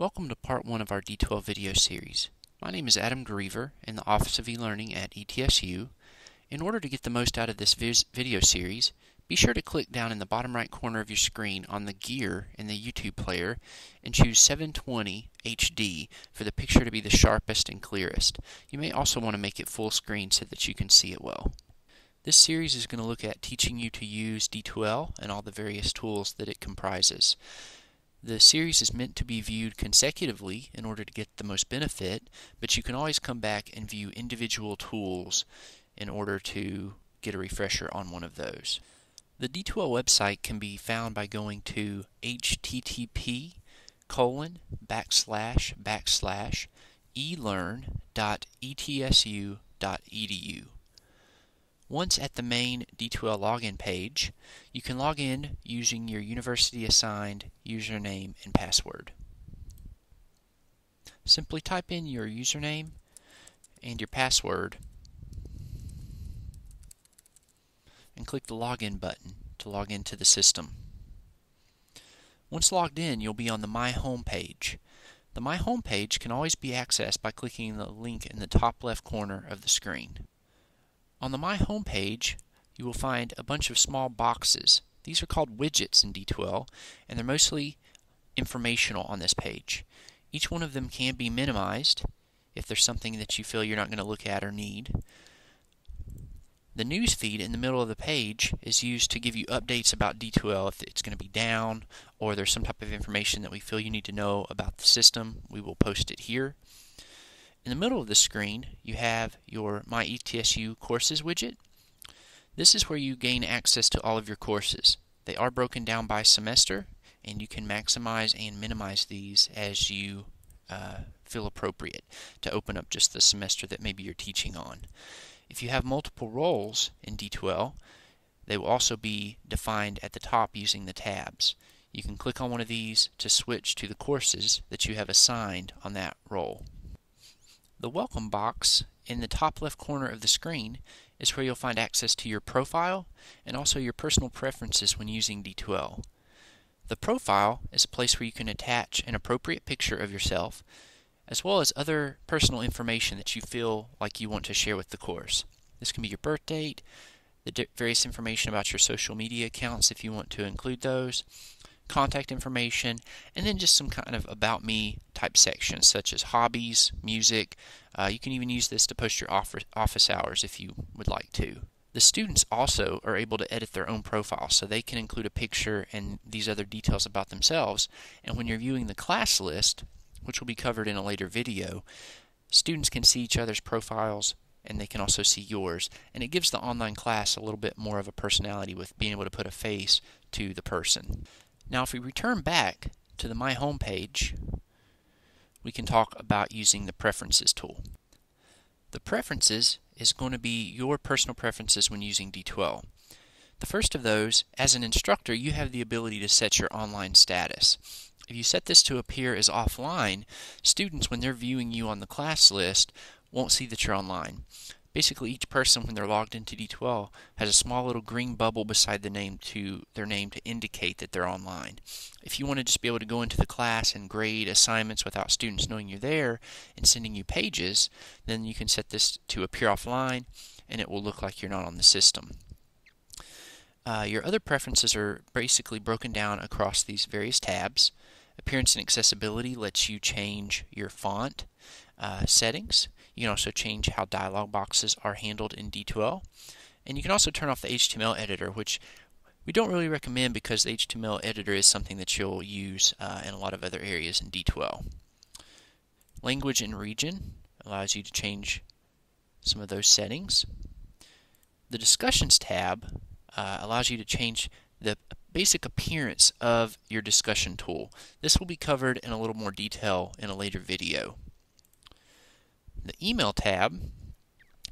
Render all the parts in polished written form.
Welcome to part 1 of our D2L video series. My name is Adam Griever in the Office of eLearning at ETSU. In order to get the most out of this video series, be sure to click down in the bottom right corner of your screen on the gear in the YouTube player and choose 720 HD for the picture to be the sharpest and clearest. You may also want to make it full screen so that you can see it well. This series is going to look at teaching you to use D2L and all the various tools that it comprises. The series is meant to be viewed consecutively in order to get the most benefit, but you can always come back and view individual tools in order to get a refresher on one of those. The D2L website can be found by going to http://elearn.etsu.edu. Once at the main D2L login page, you can log in using your university-assigned username and password. Simply type in your username and your password and click the login button to log into the system. Once logged in, you'll be on the My Home page. The My Home page can always be accessed by clicking the link in the top left corner of the screen. On the My Home page, you will find a bunch of small boxes. These are called widgets in D2L, and they're mostly informational on this page. Each one of them can be minimized if there's something that you feel you're not going to look at or need. The news feed in the middle of the page is used to give you updates about D2L if it's going to be down or there's some type of information that we feel you need to know about the system. We will post it here. In the middle of the screen, you have your My ETSU Courses widget. This is where you gain access to all of your courses. They are broken down by semester, and you can maximize and minimize these as you feel appropriate to open up just the semester that maybe you're teaching on. If you have multiple roles in D2L, they will also be defined at the top using the tabs. You can click on one of these to switch to the courses that you have assigned on that role. The welcome box in the top left corner of the screen is where you'll find access to your profile and also your personal preferences when using D2L. The profile is a place where you can attach an appropriate picture of yourself as well as other personal information that you feel like you want to share with the course. This can be your birth date, the various information about your social media accounts if you want to include those, contact information, and then just some kind of about me type sections such as hobbies, music. You can even use this to post your office hours if you would like to. The students also are able to edit their own profile, so they can include a picture and these other details about themselves. And when you're viewing the class list, which will be covered in a later video, students can see each other's profiles and they can also see yours. And it gives the online class a little bit more of a personality with being able to put a face to the person. Now if we return back to the My Home page, we can talk about using the Preferences tool. The Preferences is going to be your personal preferences when using D2L. The first of those, as an instructor, you have the ability to set your online status. If you set this to appear as offline, students, when they're viewing you on the class list, won't see that you're online. Basically, each person, when they're logged into D2L, has a small little green bubble beside their name to indicate that they're online. If you want to just be able to go into the class and grade assignments without students knowing you're there and sending you pages, then you can set this to appear offline and it will look like you're not on the system. Your other preferences are basically broken down across these various tabs. Appearance and accessibility lets you change your font settings. You can also change how dialog boxes are handled in D2L. And you can also turn off the HTML editor, which we don't really recommend because the HTML editor is something that you'll use in a lot of other areas in D2L. Language and region allows you to change some of those settings. The Discussions tab allows you to change the basic appearance of your discussion tool. This will be covered in a little more detail in a later video. The Email tab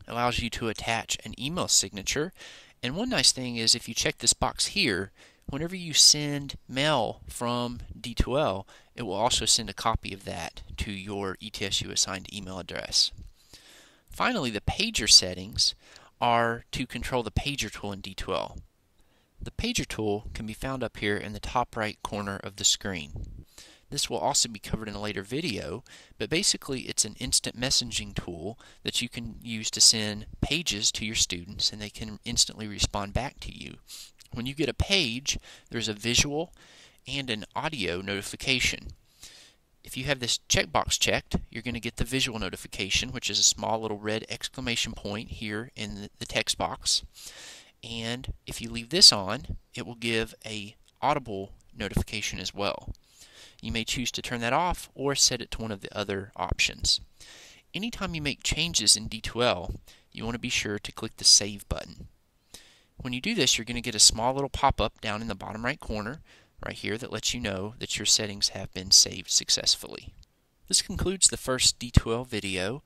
allows you to attach an email signature, and one nice thing is if you check this box here, whenever you send mail from D2L, it will also send a copy of that to your ETSU assigned email address. Finally, the pager settings are to control the pager tool in D2L. The pager tool can be found up here in the top right corner of the screen. This will also be covered in a later video, but basically it's an instant messaging tool that you can use to send pages to your students and they can instantly respond back to you. When you get a page, there's a visual and an audio notification. If you have this checkbox checked, you're going to get the visual notification, which is a small little red exclamation point here in the text box. And if you leave this on, it will give a audible notification as well. You may choose to turn that off or set it to one of the other options. Anytime you make changes in D2L, you want to be sure to click the Save button. When you do this, you're going to get a small little pop-up down in the bottom right corner right here that lets you know that your settings have been saved successfully. This concludes the first D2L video.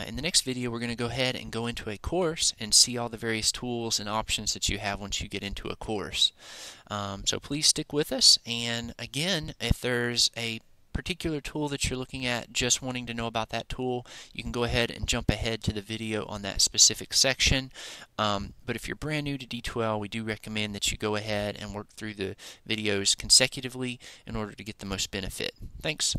In the next video, we're going to go ahead and go into a course and see all the various tools and options that you have once you get into a course. So please stick with us, and again, if there's a particular tool that you're looking at, just wanting to know about that tool, you can go ahead and jump ahead to the video on that specific section. But if you're brand new to D2L, we do recommend that you go ahead and work through the videos consecutively in order to get the most benefit. Thanks.